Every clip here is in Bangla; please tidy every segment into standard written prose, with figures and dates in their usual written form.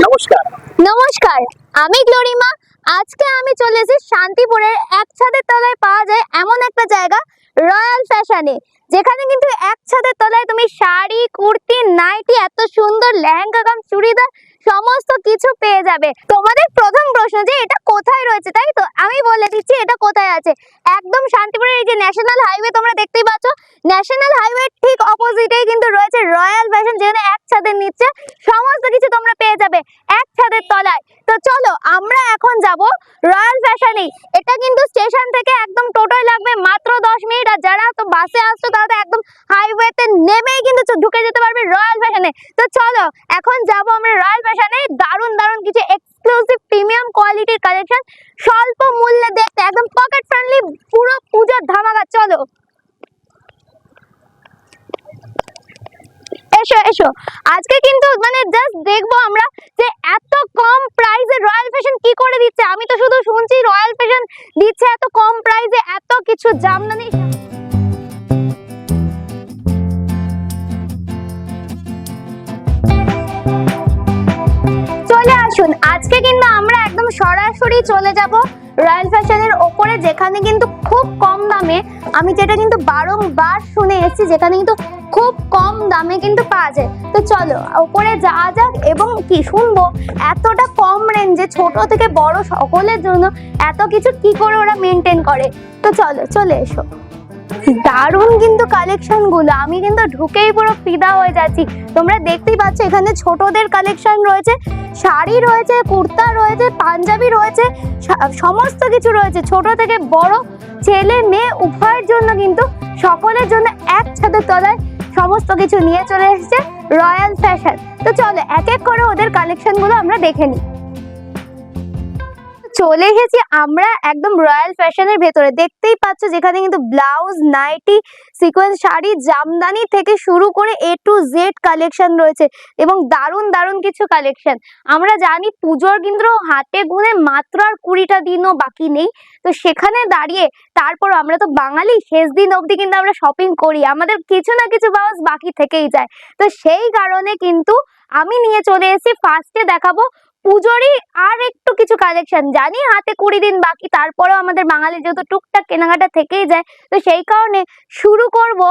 নমস্কার। নমস্কার, আমি গ্লোরিমা। আজকে আমি চলে এসেছি শান্তিপুরের এক ছাদের তলায় পাওয়া যায় এমন একটা জায়গা, রয়্যাল ফ্যাশনে, যেখানে কিন্তু এক ছাদের তলায় তুমি শাড়ি, কুর্তি, নাইটি, এত সুন্দর লেহেঙ্গা কাম চুড়িদার সমস্ত কিছু পেয়ে যাবে। তোমাদের প্রথম প্রশ্ন যে এটা কোথায় রয়েছে, তাই তো? আমি বলে দিচ্ছি এটা কোথায় আছে। একদম শান্তিপুরের এই যে ন্যাশনাল হাইওয়ে তোমরা দেখতেই পাচ্ছ, ন্যাশনাল হাইওয়ে ঠিক অপোজিটেই কিন্তু রয়েছে রয়্যাল ফ্যাশন, যেখানে এক ছাদের নিচে সমস্ত কিছু তোমরা পেয়ে যাবে এক ছাদের তলায়। তো চলো আমরা এখন যাব রয়্যাল ফ্যাশনে। এটা কিন্তু স্টেশন থেকে একদম টোটোয় লাগবে মাত্র 10 মিনিট। আর যারা তো বাসে আসছো তারা তো একদম হাইওয়েতে নেমেই কিন্তু ঢুকে যেতে পারবে রয়্যাল ফ্যাশনে। তো চলো এখন যাব আমরা রয়্যাল ফ্যাশনে। দারুণ দারুণ কিছু এক্সক্লুসিভ প্রিমিয়াম কোয়ালিটির কালেকশন স্বল্প মূল্যে দেখতে, একদম পকেট ফ্রেন্ডলি, পুরো পূজার ধামাকা। চলো এসো এসো। আজকে কিন্তু মানে জাস্ট দেখবো আমরা যে এত কম প্রাইসে রয়্যাল ফ্যাশন কি করে দিচ্ছে। আমি তো শুধু শুনছি রয়্যাল ফ্যাশন দিচ্ছে এত কম প্রাইসে এত কিছু, জামদানি। চলে আসুন, আজকে কিন্তু আমরা একদম সরাসরি চলে যাব রয়্যাল ফ্যাশনের ওপরে, যেখানে কিন্তু খুব কম দামে, আমি যেটা কিন্তু বারংবার শুনে এসেছি, যেখানে কিন্তু খুব কম দামে কিন্তু পাওয়া যায়। তো চলো ওপরে যাওয়া যাক এবং কি শুনবো এতটা কম রেঞ্জে ছোট থেকে বড় সকলের জন্য এত কিছু কি করে ওরা মেনটেন করে। তো চলো চলে এসো। দারুণ কিন্তু কালেকশন গুলো, আমি কিন্তু ঢুকেই পুরো ফিদা হয়ে যাচ্ছি। তোমরা দেখতেই পাচ্ছ এখানে ছোটদের কালেকশন রয়েছে, শাড়ি রয়েছে, কুর্তা রয়েছে, পাঞ্জাবি রয়েছে, সমস্ত কিছু রয়েছে। ছোট থেকে বড়, ছেলে মেয়ে উভয়ের জন্য কিন্তু সকলের জন্য এক ছাদের তলায় সমস্ত কিছু নিয়ে চলে এসেছে রয়্যাল ফ্যাশন। তো চলো এক এক করে ওদের কালেকশন গুলো আমরা দেখে নিই। চলে এসেছি আমরা একদম রয়্যাল ফ্যাশনের ভেতরে। দেখতেই পাচ্ছ যেখানে কিন্তু blouse, nightie, sequence sari, jamdani থেকে শুরু করে A to Z কালেকশন রয়েছে এবং দারুণ দারুণ কিছু কালেকশন। আমরা জানি পুজোর কিন্তু হাতে গুনে মাত্র আর 20টা দিনও বাকি নেই। তো সেখানে দাঁড়িয়ে তারপর আমরা তো বাঙালি, শেষ দিন অবধি কিন্তু আমরা শপিং করি, আমাদের কিছু না কিছু ব্লাউজ বাকি থেকেই যায়। তো সেই কারণে কিন্তু আমি নিয়ে চলে এসেছি, ফার্স্টে দেখাবো পুজোরই আর একটু কিছু কালেকশন। জানি হাতে 20 দিন বাকি, তারপরেও আমাদের বাঙালির যেহেতু টুকটাক কেনাকাটা থেকেই যায়, তো সেই কারণে শুরু করব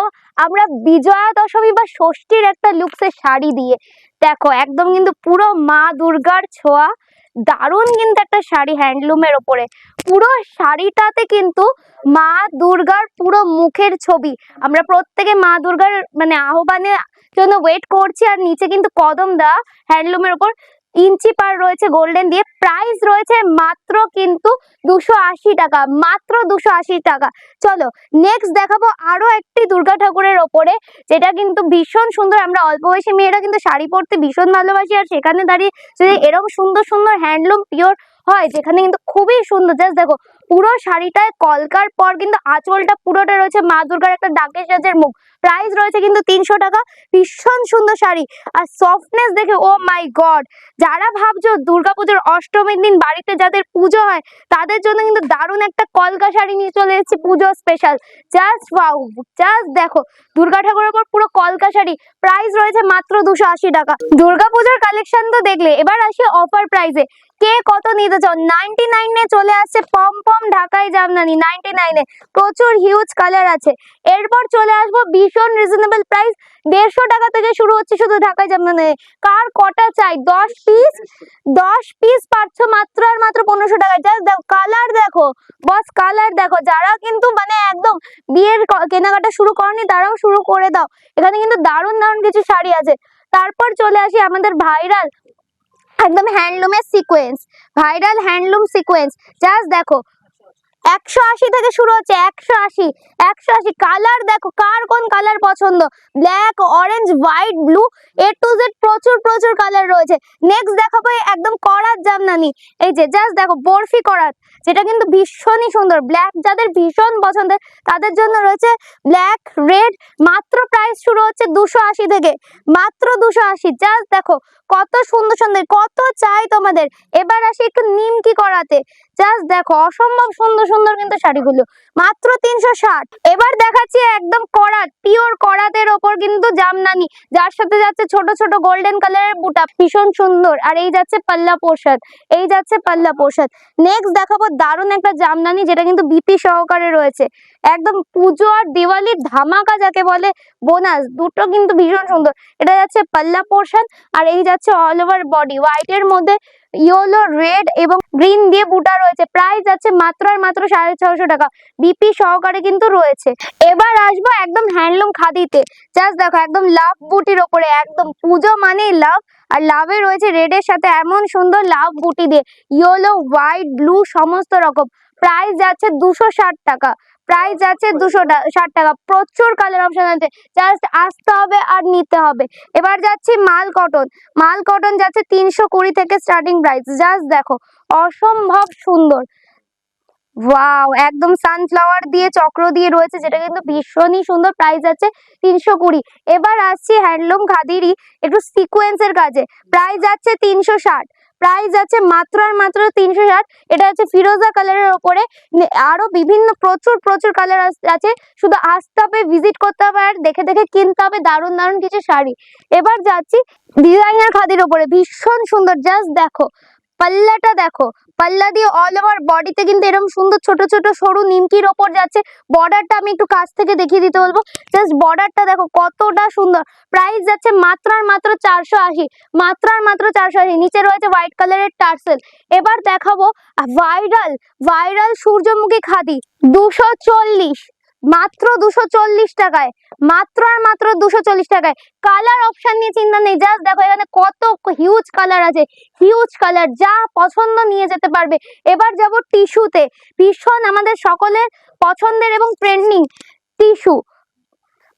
আমরা বিজয়া দশমী বা ষষ্ঠীর একটা লুকসের শাড়ি দিয়ে। দেখো একদম কিন্তু পুরো মা দুর্গার ছোঁয়া, দারুণ কিন্তু একটা শাড়ি হ্যান্ডলুমের ওপরে। পুরো শাড়িটাতে কিন্তু মা দুর্গার পুরো মুখের ছবি। আমরা প্রত্যেকে মা দুর্গার মানে আহ্বানের জন্য ওয়েট করছি। আর নিচে কিন্তু কদম দেওয়া হ্যান্ডলুমের ওপর, ইঞ্চি পার রয়েছে গোল্ডেন দিয়ে। প্রাইস রয়েছে মাত্র কিন্তু 280 টাকা, মাত্র 280 টাকা। চলো নেক্সট দেখাবো আরো একটি দুর্গা ঠাকুরের ওপরে, যেটা কিন্তু ভীষণ সুন্দর। আমরা অল্প বয়সী মেয়েরা কিন্তু শাড়ি পরতে ভীষণ ভালোবাসি, আর সেখানে দাঁড়িয়ে যদি এরকম সুন্দর সুন্দর হ্যান্ডলুম পিওর হয়, যেখানে কিন্তু খুবই সুন্দর। জাস্ট দেখো পুরো শাড়িটায় কলকার পর কিন্তু আঁচলটা পুরোটা রয়েছে মা দুর্গার একটা ডাকের সাজের মুখ। প্রাইস রয়েছে কিন্তু 300 টাকা। ভীষণ সুন্দর শাড়ি, আর সফটনেস দেখে ও মাই গড। যারা ভাবছো দুর্গাপুজোর অষ্টমীর দিন বাড়িতে যাদের পুজো হয় তাদের জন্য কিন্তু দারুণ একটা কলকা শাড়ি নিয়ে চলে এসেছি পুজো স্পেশাল। জাস্ট ওয়াও, জাস্ট দেখো দুর্গা ঠাকুরের উপর পুরো কলকা শাড়ি। প্রাইস রয়েছে মাত্র 280 টাকা। দুর্গাপুজোর কালেকশন তো দেখলে, এবার আসি অফার প্রাইসে। কে কত নিতে চাও? 99 এ চলে আসছে পম পম ঢাকাই জামদানি 99 এ। প্রচুর হিউজ কালার আছে। এরপর চলে আসবো ভীষণ রিজনেবল প্রাইস, 150 টাকা থেকে শুরু হচ্ছে শুধু ঢাকাই জামদানি। কার কটা চাই? 10 পিস পাচ্ছ মাত্র আর মাত্র 1500 টাকায়। জাস্ট দেখো কালার, দেখো বস কালার দেখো। যারা কিন্তু মানে একদম বিয়ের কেনাকাটা শুরু করনি তারাও শুরু করে দাও, এখানে কিন্তু দারুণ দারুণ কিছু শাড়ি আছে। তারপর চলে আসি আমাদের ভাইরাল একদম হ্যান্ডলুমের sequence, viral handloom sequence. Just দেখো 180 থেকে শুরু হচ্ছে, 180 কালার দেখো কার কোন কালার পছন্দ। Black, orange, white, blue, A to Z প্রচুর প্রচুর কালার রয়েছে। নেক্সট দেখাবো একদম করাত জামদানি। এই যে জাস্ট দেখো বরফি করাত, যেটা কিন্তু ভীষণই সুন্দর। ব্ল্যাক যাদের ভীষণ পছন্দের তাদের জন্য রয়েছে ব্ল্যাক, রেড। মাত্র প্রাইস শুরু হচ্ছে 280 থেকে, মাত্র 280। জাস্ট দেখো কত সুন্দর সুন্দর, কত চাই তোমাদের। এবার আসি একটু নিমকি করাতে, জাস্ট দেখো অসম্ভব সুন্দর সুন্দর কিন্তু শাড়িগুলো, মাত্র 360। এবার দেখাচ্ছি একদম করাত, পিওর করাতের ওপর কিন্তু জামদানি, যার সাথে যাচ্ছে ছোট ছোট গোল্ডেন কালারের বুটা, ভীষণ সুন্দর। আর এই যাচ্ছে পাল্লা পোশাক, এই যাচ্ছে পাল্লা পোশাক। নেক্সট দেখাবো দারুণ একটা জামদানি, যেটা কিন্তু বিপি সহকারে রয়েছে, একদম পুজো আর দিওয়ালির ধামাকা যাকে বলে, বোনাস দুটো কিন্তু ভীষণ সুন্দর। এটা যাচ্ছে পাল্লা পোর্শন, আর এই যাচ্ছে অল ওভার বডি হোয়াইট এর মধ্যে ইয়েলো, রেড এবং গ্রিন দিয়ে বুটা রয়েছে। প্রাইস যাচ্ছে মাত্র আর মাত্র 650 টাকা, বিপি সহকারে কিন্তু রয়েছে। এবার আসবো একদম হ্যান্ডলুম খাদিতে, জাস্ট দেখো একদম লাভ বুটির ওপরে, একদম পুজো মানেই লাভ, আর লাভে রয়েছে রেডের সাথে এমন সুন্দর লাভ বুটি দিয়ে, ইয়েলো, হোয়াইট, ব্লু সমস্ত রকম। প্রাইস যাচ্ছে 260 টাকা, প্রাইস যাচ্ছে 260 টাকা। প্রচুর কালার অপশন আছে, জাস্ট আসতে হবে আর নিতে হবে। এবার যাচ্ছি মাল কটন, মাল কটন যাচ্ছে 320 থেকে স্টার্টিং প্রাইস। জাস্ট দেখো অসম্ভব সুন্দর, ওয়াও, একদম সানফ্লাওয়ার দিয়ে চক্র দিয়ে রয়েছে, যেটা কিন্তু ভীষণই সুন্দর। প্রাইস আছে 320। এবার আসছি হ্যান্ডলুম খাদিরই একটু সিকোয়েন্সের কাজে, প্রাইস যাচ্ছে 360, প্রাইস আছে মাত্র আর মাত্র 360। এটা হচ্ছে ফিরোজা কালারের ওপরে, আরো বিভিন্ন প্রচুর প্রচুর কালার আছে, শুধু আসতে হবে, ভিজিট করতে হবে, আর দেখে দেখে কিনতে হবে দারুণ দারুণ কিছু শাড়ি। এবার যাচ্ছি ডিজাইনার খাদির ওপরে, ভীষণ সুন্দর। জাস্ট দেখো পাল্লাটা দেখো, পাল্লা দিয়ে অল ওভার বডিতে কিন্তু এরকম সুন্দর ছোট ছোট সরু নিমকির ওপর যাচ্ছে। বর্ডারটা আমি একটু কাছ থেকে দেখিয়ে দিতে বলবো, জাস্ট বর্ডারটা দেখো কতটা সুন্দর। প্রাইস যাচ্ছে মাত্র আর মাত্র 480, মাত্র আর মাত্র 480। নিচে রয়েছে হোয়াইট কালারের টার্সেল। এবার দেখাবো ভাইরাল ভাইরাল সূর্যমুখী খাদি, 240, মাত্র 240 টাকায়, মাত্র আর মাত্র 240 টাকায়। কালার অপশন নিয়ে চিন্তা নেই, জাস্ট দেখো এখানে কত হিউজ কালার আছে, হিউজ কালার, যা পছন্দ নিয়ে যেতে পারবে। এবার যাব টিস্যুতে, ভীষণ আমাদের সকলের পছন্দের এবং ট্রেন্ডিং টিস্যু।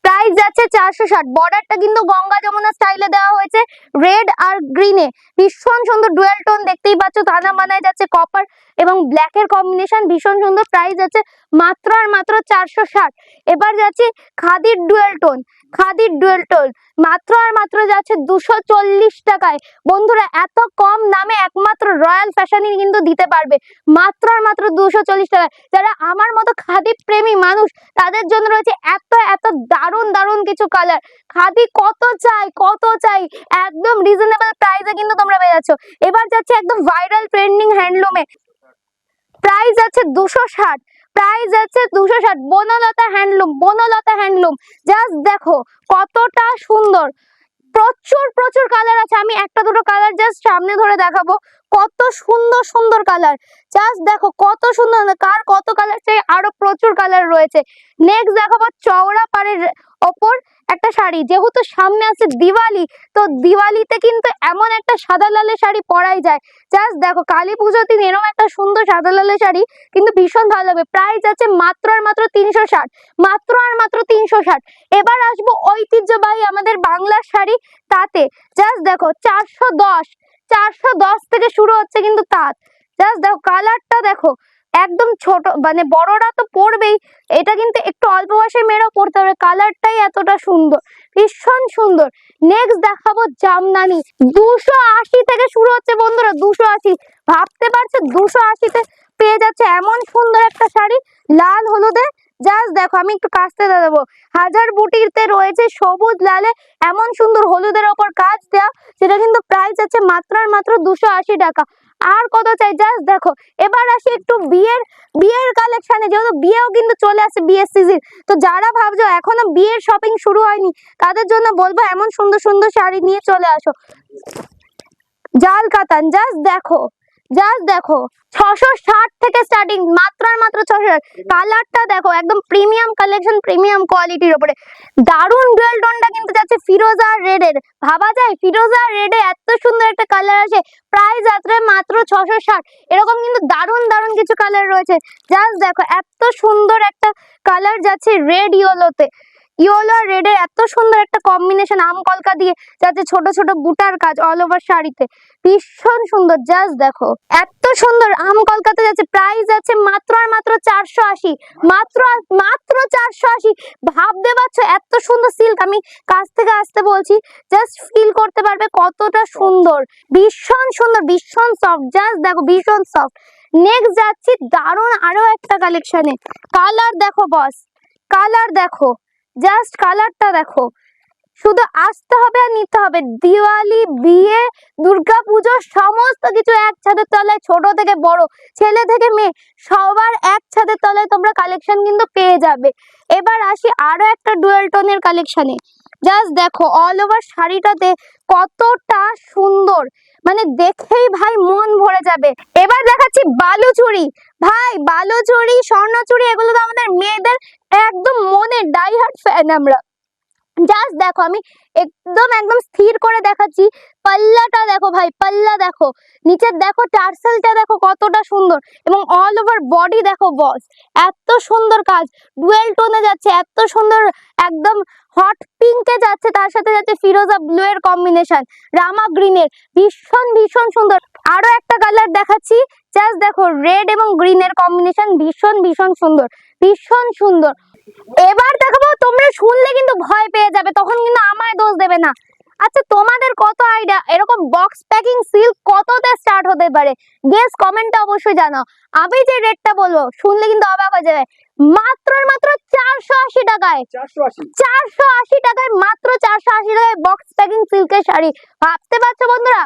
প্রাইস যাচ্ছে 460, বর্ডারটা কিন্তু গঙ্গা যমুনা স্টাইলে দেওয়া হয়েছে, রেড আর গ্রিনে, ভীষণ সুন্দর ডুয়াল টোন, দেখতেই পাচ্ছ থানা বানায় যাচ্ছে কপার এবং ব্ল্যাক এর কম্বিনেশন, ভীষণ সুন্দর। প্রাইস যাচ্ছে মাত্র আর মাত্র 460। এবার যাচ্ছে খাদির ডুয়াল টোন, খাদির ডুয়াল টোন, মাত্র আর মাত্র যাচ্ছে 240 টাকায়। বন্ধুরা এত কম দামে একমাত্র রয়্যাল ফ্যাশনই কিন্তু দিতে পারবে, মাত্র আর মাত্র 240 টাকায়। যারা আমার মতো খাদি প্রেমী মানুষ, তাদের জন্য রয়েছে এত এত দারুণ দারুণ কিছু কালার। খাদি কত চাই কত চাই, একদম রিজনেবল প্রাইসে কিন্তু তোমরা পেয়ে যাচ্ছ। এবার যাচ্ছে একদম ভাইরাল ট্রেন্ডিং হ্যান্ডলুমে, প্রাইস আছে 260, প্রাইস আছে 260। Banalata handloom, Banalata handloom, just দেখো কতটা সুন্দর, প্রচুর প্রচুর কালার আছে। আমি একটা দুটো কালার জাস্ট সামনে ধরে দেখাবো, কত সুন্দর সুন্দর কালার, জাস্ট দেখো কত সুন্দর, কার কত কালার চাই, আরো প্রচুর কালার রয়েছে। নেক্সট দেখাবো চওড়া পাড়ের ওপর একটা শাড়ি, যেহেতু সামনে আছে দিওয়ালি, তো দিওয়ালিতে কিন্তু এমন একটা সাদা লালের শাড়ি পরাই যায়। জাস্ট দেখো কালী পুজোর দিন এরকম একটা সুন্দর সাদা লালের শাড়ি কিন্তু ভীষণ ভালো লাগবে। প্রাইস আছে মাত্র আর মাত্র 360, মাত্র আর মাত্র 360। এবার আসবো ঐতিহ্যবাহী আমাদের বাংলার শাড়ি, তাতে জাস্ট দেখো 410, 410 থেকে শুরু হচ্ছে কিন্তু তাঁত। জাস্ট দেখো কালারটা দেখো, একদম ছোট মানে বড়রা তো পরবেই, এটা কিন্তু একটু অল্প বয়সের মেয়েরাও পরতে পারে, কালারটাই এতটা সুন্দর, ভীষণ সুন্দর। নেক্সট দেখাবো জামদানি, 280 থেকে শুরু হচ্ছে বন্ধুরা, 280। ভাবতে পারছো 280-তে পেয়ে যাচ্ছে এমন সুন্দর একটা শাড়ি লাল হলুদে। জাস্ট দেখো আমি একটু কাছতে দেবো, হাজার বুটিতে রয়েছে সবুজ লালে এমন সুন্দর হলুদের ওপর কাজ দেওয়া, সেটা কিন্তু প্রাইস আছে মাত্র আর মাত্র 280 টাকা। আর কত চাই, জাস্ট দেখো। এবার আসি একটু বিয়ের বিয়ের কালেকশনে, যেহেতু বিয়েও কিন্তু চলে আসে, বিয়ের সিজন, তো যারা ভাবছো এখনো বিয়ের শপিং শুরু হয়নি, তাদের জন্য বলবো এমন সুন্দর সুন্দর শাড়ি নিয়ে চলে আসো। জাল কাতান, জাস্ট দেখো, জাস্ট দেখো 660 থেকে স্টার্টিং, মাত্র আর মাত্র 660। কালারটা দেখো একদম প্রিমিয়াম কালেকশন, প্রিমিয়াম কোয়ালিটির উপরে, দারুণ ডুয়েল টোনটা কিন্তু যাচ্ছে ফিরোজা আর রেডের। ভাবা যায় ফিরোজা আর রেডে এত সুন্দর একটা কালার আছে, প্রাইস আছে মাত্র 660। এরকম কিন্তু দারুণ দারুণ কিছু কালার রয়েছে। জাস্ট দেখো এত সুন্দর একটা কালার যাচ্ছে রেড ইয়েলোতে, ইয়েলো আর রেড এর এত সুন্দর একটা কম্বিনেশন আম কলকা দিয়ে যাতে ছোট ছোট বুটার কাজ অল ওভার শাড়িতে, ভীষণ সুন্দর। জাস্ট দেখো এত সুন্দর আম কলকাতা যাচ্ছে, প্রাইস আছে মাত্র আর মাত্র 480, মাত্র মাত্র 480। ভাবতে পারছো এত সুন্দর সিল্ক, আমি কাছ থেকে আসতে বলছি, জাস্ট ফিল করতে পারবে কতটা সুন্দর, ভীষণ সুন্দর, ভীষণ সফট। জাস্ট দেখো ভীষণ সফট। নেক্সট যাচ্ছি দারুণ আরো একটা কালেকশনে। কালার দেখো বস, কালার দেখো, জাস্ট কালারটা দেখো। শুধু আসতে হবে আর নিতে হবে। দিওয়ালি, বিয়ে, দুর্গাপুজো সমস্ত কিছু এক ছাদের তলায়, ছোট থেকে বড়, ছেলে থেকে মেয়ে, সবার এক ছাদের তলায় তোমরা কালেকশন কিন্তু পেয়ে যাবে। এবার আসি আরো একটা ডুয়াল টোনের কালেকশনে। জাস্ট দেখো অল ওভার শাড়িটাতে কতটা সুন্দর, মানে দেখেই ভাই মন ভরে যাবে। এবার দেখাচ্ছি বালুচুরি। ভাই বালুচুরি, স্বর্ণচুরি, এগুলো তো আমাদের মেয়েদের একদম মনের ডাইহার্ট ফ্যান আমরা। জাস্ট দেখো আমি একদম একদম স্থির করে দেখাচ্ছি, পাল্লাটা দেখো ভাই, পাল্লা দেখো, নিচের দেখো টার্সেলটা দেখো কতটা সুন্দর, এবং অল ওভার বডি দেখো বস, এত সুন্দর কাজ, ডুয়েল টোনে যাচ্ছে, এত সুন্দর, একদম হট পিঙ্কে যাচ্ছে, তার সাথে যাচ্ছে ফিরোজা ব্লু এর কম্বিনেশন, রামা গ্রিনের, ভীষণ ভীষণ সুন্দর। আরো একটা কালার দেখাচ্ছি, জাস্ট দেখো রেড এবং গ্রিনের কম্বিনেশন, ভীষণ ভীষণ সুন্দর, ভীষণ সুন্দর। এবার দেখাবো, তোমরা শুনলে কিন্তু ভয় পেয়ে যাবে, তখন কিন্তু আমায় দোষ দেবে না। আচ্ছা তোমাদের কত আইডিয়া এরকম বক্স প্যাকিং সিল্ক কততে স্টার্ট হতে পারে? গেস কমেন্টে অবশ্যই জানাও। আমি যে রেটটা বলবো শুনলে কিন্তু অবাক হয়ে যাবে, মাত্র মাত্র 480 টাকায়, 480 টাকায়, মাত্র 480 টাকায় বক্স প্যাকিং সিল্কের শাড়ি। ভাবতে পারছো বন্ধুরা?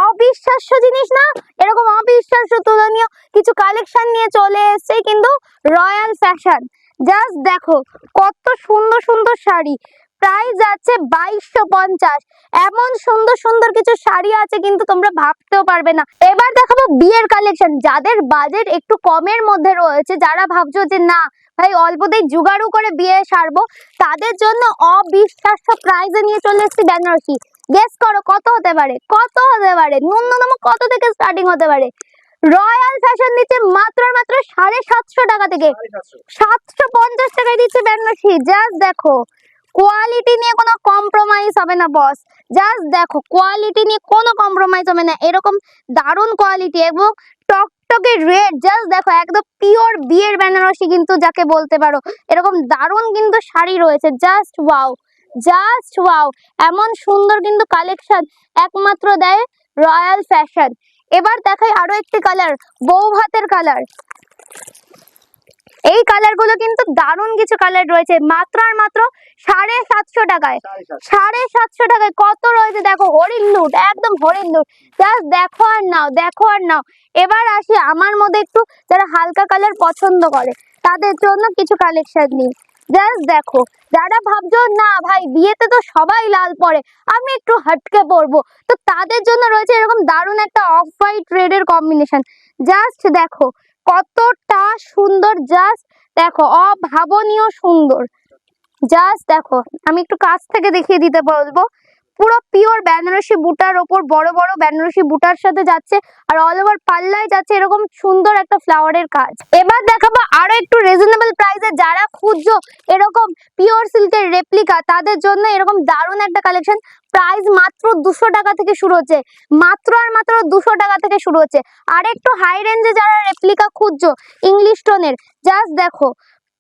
অবিশ্বাস্য জিনিস না? এরকম অবিশ্বাস্য তুলনীয় কিছু কালেকশন নিয়ে চলে এসেছে কিন্তু রয়্যাল ফ্যাশন। জাস্ট দেখো কত সুন্দর সুন্দর শাড়ি, প্রাইস আছে 2250। এমন সুন্দর সুন্দর কিছু শাড়ি আছে কিন্তু তোমরা ভাবতেও পারবে না। এবার দেখাবো বিয়ের কালেকশন। যাদের বাজেট একটু কমের মধ্যে রয়েছে, যারা ভাবছো যে না ভাই অল্পতেই জুগাড়ু করে বিয়ে সারবো, তাদের জন্য অবিশ্বাস্য প্রাইসে নিয়ে চলে এসেছি বেনারসি। গেস করো কত হতে পারে, কত হতে পারে, ন্যূনতম কত থেকে স্টার্টিং হতে পারে? রয়্যাল ফ্যাশন দিচ্ছে মাত্র মাত্র 750 টাকা থেকে, 750 টাকায় দিচ্ছে বেনারসি। জাস্ট দেখো কোয়ালিটি নিয়ে কোনো কম্প্রোমাইজ হবে না বস, জাস্ট দেখো কোয়ালিটি নিয়ে কোনো কম্প্রোমাইজ হবে না, এরকম দারুণ কোয়ালিটি এবং টকটকে রেড। জাস্ট দেখো একদম পিওর বিয়ের বেনারসি কিন্তু যাকে বলতে পারো, এরকম দারুণ কিন্তু শাড়ি রয়েছে। জাস্ট ওয়াও, জাস্ট ওয়াও, এমন সুন্দর কিন্তু কালেকশন একমাত্র দেয় রয়্যাল ফ্যাশন। এবার দেখাই আরো একটি কালার, বউ ভাতের কালার। এই কালার গুলো কিন্তু দারুণ কিছু কালার রয়েছে, মাত্র আর মাত্র 750 টাকায়, 750 টাকায় কত রয়েছে দেখো, হরিণ লুট, একদম হরিণ লুট। জাস্ট দেখো আর নাও, দেখো আর নাও। এবার আসি আমার মধ্যে একটু যারা হালকা কালার পছন্দ করে তাদের জন্য কিছু কালেকশন নিই। জাস্ট দেখো যারা ভাবছো না ভাই বিয়েতে তো সবাই লাল পরে, আমি একটু হটকে পরবো, তো তাদের জন্য রয়েছে এরকম দারুণ একটা অফ হোয়াইট রেড এর কম্বিনেশন। জাস্ট দেখো কতটা সুন্দর, জাস্ট দেখো অভাবনীয় সুন্দর। জাস্ট দেখো আমি একটু কাছ থেকে দেখিয়ে দিতে বলবো, পুরো পিওর বেনারসি বুটার ওপর বড় বড় বেনারসি বুটার সাথে যাচ্ছে, আর অল ওভার পাল্লায় যাচ্ছে এরকম সুন্দর একটা ফ্লাওয়ারের কাজ। এবার দেখাবো আরো একটু রিজনেবল প্রাইসে, যারা খুঁজছো এরকম পিওর সিল্কের রেপ্লিকা তাদের জন্য এরকম দারুণ একটা কালেকশন। প্রাইস মাত্র 200 টাকা থেকে শুরু হচ্ছে, মাত্র আর মাত্র 200 টাকা থেকে শুরু হচ্ছে। আর একটু হাই রেঞ্জে যারা রেপ্লিকা খুঁজছো ইংলিশ টোনের, জাস্ট দেখো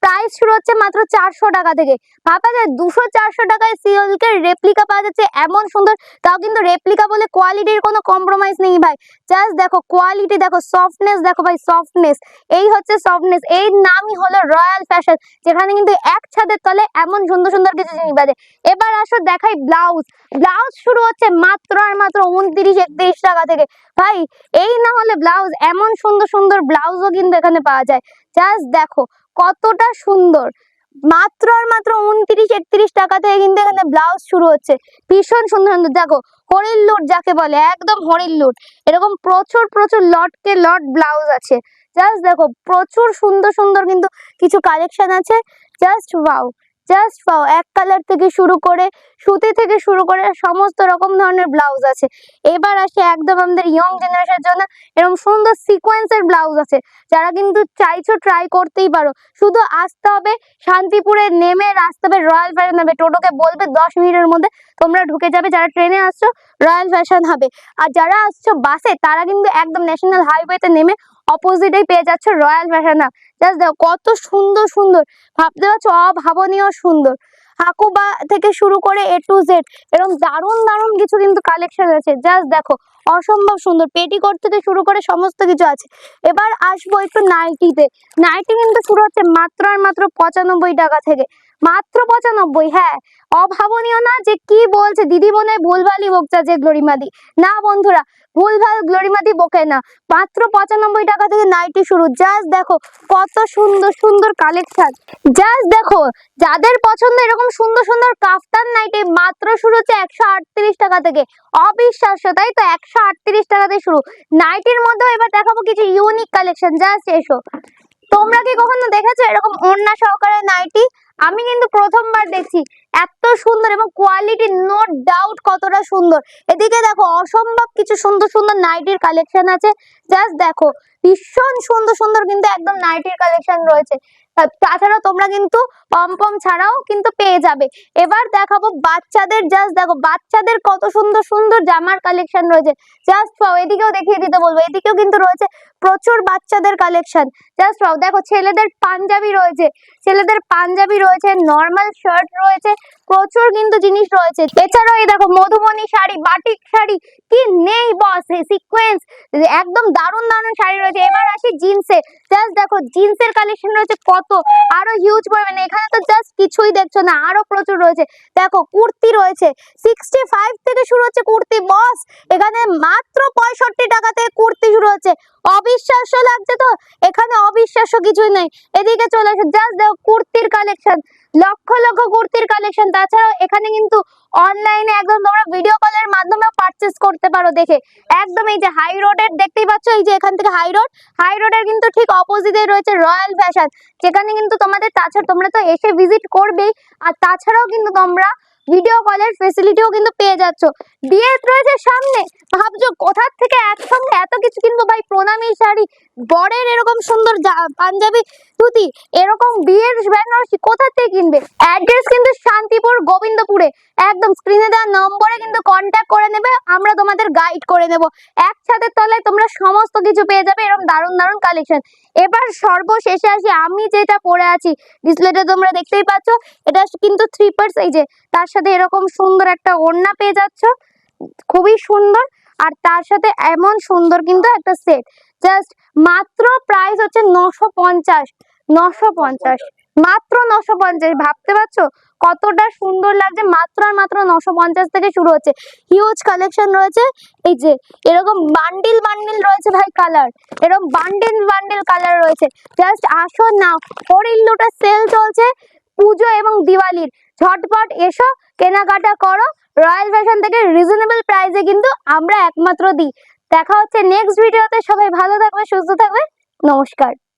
প্রাইস শুরু হচ্ছে মাত্র 400 টাকা থেকে। ভাবা যায় 200-400 টাকায় সিল্কের রেপ্লিকা পাওয়া যাচ্ছে এমন সুন্দর, তাও কিন্তু রেপ্লিকা বলে কোয়ালিটির কোনো কম্প্রোমাইজ নেই ভাই। জাস্ট দেখো কোয়ালিটি দেখো, সফটনেস দেখো ভাই, সফটনেস, এই হচ্ছে সফটনেস। এই নামই হলো রয়্যাল ফ্যাশন, যেখানে কিন্তু এক ছাদের তলে এমন সুন্দর সুন্দর কিছু জিনিস বাজে। এবার আসো দেখাই ব্লাউজ। ব্লাউজ শুরু হচ্ছে মাত্র আর মাত্র 29-31 টাকা থেকে। ভাই এই না হলে ব্লাউজ, এমন সুন্দর সুন্দর ব্লাউজও কিন্তু এখানে পাওয়া যায়। জাস্ট দেখো কতটা সুন্দর, মাত্র আর মাত্র 29-31 টাকা থেকে কিন্তু এখানে ব্লাউজ শুরু হচ্ছে, ভীষণ সুন্দর সুন্দর। দেখো হরিণ লুট যাকে বলে, একদম হরিণ লুট, এরকম প্রচুর প্রচুর লটকে লট ব্লাউজ আছে। জাস্ট দেখো প্রচুর সুন্দর সুন্দর কিন্তু কিছু কালেকশন আছে। জাস্ট ওয়াও, জাস্ট পাও, এক কালার থেকে শুরু করে সুতি থেকে শুরু করে সমস্ত রকম ধরনের ব্লাউজ আছে। এবার আসে একদম আমাদের ইয়ং জেনারেশনের জন্য এরকম সুন্দর সিকোয়েন্সের ব্লাউজ আছে। যারা কিন্তু চাইছো ট্রাই করতেই পারো, শুধু আসতে হবে শান্তিপুরে, নেমে আসতে হবে রয়্যাল ফ্যাশন হবে, টোটোকে বলবে 10 মিনিটের মধ্যে তোমরা ঢুকে যাবে। যারা ট্রেনে আসছো রয়্যাল ফ্যাশন হবে, আর যারা আসছো বাসে তারা কিন্তু একদম ন্যাশনাল হাইওয়েতে নেমে অপোজিটেই পেয়ে যাচ্ছ রয়্যাল ফ্যাশন হাব। জাস্ট দেখো কত সুন্দর সুন্দর, ভাবতে পারছো অভাবনীয় সুন্দর। হাকুবা থেকে শুরু করে A to Z এরকম দারুণ দারুণ কিছু কিন্তু কালেকশন আছে। জাস্ট দেখো অসম্ভব সুন্দর, পেটিকোট থেকে শুরু করে সমস্ত কিছু আছে। এবার আসবো একটু নাইটিতে। নাইটি কিন্তু শুরু হচ্ছে মাত্র আর মাত্র 95 টাকা থেকে, মাত্র 95। হ্যাঁ, অভাবনীয় না? যে কি বলছে দিদি, মনে হয় ভুলভালই বকছে যে গ্লোরিমাদি। না বন্ধুরা, ভুলভাল গ্লোরিমাদি বকে না, মাত্র 95 টাকা থেকে নাইটি শুরু। জাস্ট দেখো কত সুন্দর সুন্দর কালেকশন। জাস্ট দেখো, যাদের পছন্দ এরকম সুন্দর সুন্দর কাফতান নাইটি, মাত্র শুরু হচ্ছে 138 টাকা থেকে। অবিশ্বাস্য তাই তো, 138 টাকা থেকে শুরু নাইটির মধ্যে। এবার দেখাবো কিছু ইউনিক কালেকশন। জাস্ট এসো, তোমরা কি কখনো দেখেছো এরকম ওড়না সহকারে নাইটি? আমি কিন্তু প্রথমবার দেখছি। এত সুন্দর এবং কোয়ালিটি নো ডাউট কতটা সুন্দর। এদিকে দেখো অসম্ভব কিছু সুন্দর সুন্দর নাইটির কালেকশন আছে। জাস্ট দেখো ভীষণ সুন্দর সুন্দর কিন্তু একদম নাইটির কালেকশন রয়েছে। তাছাড়া তোমরা কিন্তু পম ছাড়াও কিন্তু পেয়ে যাবে। এবার দেখাবো বাচ্চাদের। জাস্ট দেখো বাচ্চাদের কত সুন্দর সুন্দর জামার কালেকশন রয়েছে। জাস্ট পাও, এদিকেও দেখিয়ে দিতে বলবো, এদিকেও কিন্তু রয়েছে প্রচুর বাচ্চাদের কালেকশন। জাস্ট পাও, দেখো ছেলেদের পাঞ্জাবি রয়েছে, ছেলেদের পাঞ্জাবি রয়েছে, নর্মাল শার্ট রয়েছে, প্রচুর কিন্তু জিনিস রয়েছে। এছাড়াও এই দেখো মধুবনী শাড়ি, বাটিক শাড়ি, কি নেই বস, সিকোয়েন্স, একদম দারুণ দারুণ শাড়ি রয়েছে। এবার আসি জিন্সে। জাস্ট দেখো জিন্সের কালেকশন রয়েছে কত, আরো হিউজ পরিমাণে। এখানে তো জাস্ট কিছুই দেখছো না, আরো প্রচুর রয়েছে। দেখো কুর্তি রয়েছে 65 থেকে শুরু হচ্ছে কুর্তি বস। এখানে মাত্র 65 টাকা থেকে কুর্তি শুরু হচ্ছে। অবিশ্বাস্য লাগছে তো? এখানে অবিশ্বাস্য কিছুই নেই। এদিকে চলে আসে, জাস্ট দেখো কুর্তির কালেকশন, লক্ষ লক্ষ কুর্তির কালেকশন। তাছাড়াও এখানে কিন্তু অনলাইনে একদম তোমরা ভিডিও কলের মাধ্যমে পারচেস করতে পারো দেখে। একদম এই যে হাই রোডের দেখতেই পাচ্ছ, এই যে এখান থেকে হাই রোডের কিন্তু ঠিক অপোজিটে রয়েছে রয়্যাল ফ্যাশন, যেখানে কিন্তু তোমাদের, তাছাড়া তোমরা তো এসে ভিজিট করবেই, আর তাছাড়াও কিন্তু তোমরা ভিডিও কলের ফেসিলিটিও কিন্তু পেয়ে যাচ্ছ। বিয়ে রয়েছে সামনে, ভাবছো কোথার থেকে একসঙ্গে এত কিছু কিনবো? ভাই প্রণামী শাড়ি, বরের এরকম সুন্দর পাঞ্জাবি ধুতি, এরকম বিয়ের বেনারসি কোথা থেকে কিনবে? অ্যাড্রেস কিন্তু শান্তিপুর গোবিন্দপুরে। একদম স্ক্রিনে দেওয়া নম্বরে কিন্তু কন্ট্যাক্ট করে নেবে, আমরা তোমাদের গাইড করে নেব। এক ছাদের তলায় তোমরা সমস্ত কিছু পেয়ে যাবে, এরকম দারুণ দারুণ কালেকশন। এবার সর্বশেষে আসি, আমি যেটা পরে আছি, ডিসপ্লেটা তোমরা দেখতেই পাচ্ছ, এটা কিন্তু 3 পার্টস। এই যে তার সাথে এরকম সুন্দর একটা ওড়না পেয়ে যাচ্ছ, খুবই সুন্দর। আর তার সাথে এমন সুন্দর কিন্তু একটা সেট। জাস্ট মাত্র প্রাইস হচ্ছে 950, 950, মাত্র 950। ভাবতে পারছো কতটা সুন্দর লাগছে? মাত্র আর মাত্র 950 থেকে শুরু হচ্ছে। হিউজ কালেকশন রয়েছে। এই যে এরকম বান্ডিল বান্ডিল রয়েছে ভাই কালার, এরকম বান্ডিল বান্ডিল কালার রয়েছে। জাস্ট আসো নাও, হরিল্লুটা সেল চলছে পুজো এবং দিওয়ালির। ঝটপট এসো, কেনাকাটা করো। রয়্যাল ফ্যাশন থেকে রিজনেবল প্রাইসে কিন্তু আমরা একমাত্র দিই। দেখা হচ্ছে নেক্সট ভিডিওতে। সবাই ভালো থাকবে, সুস্থ থাকবে, নমস্কার।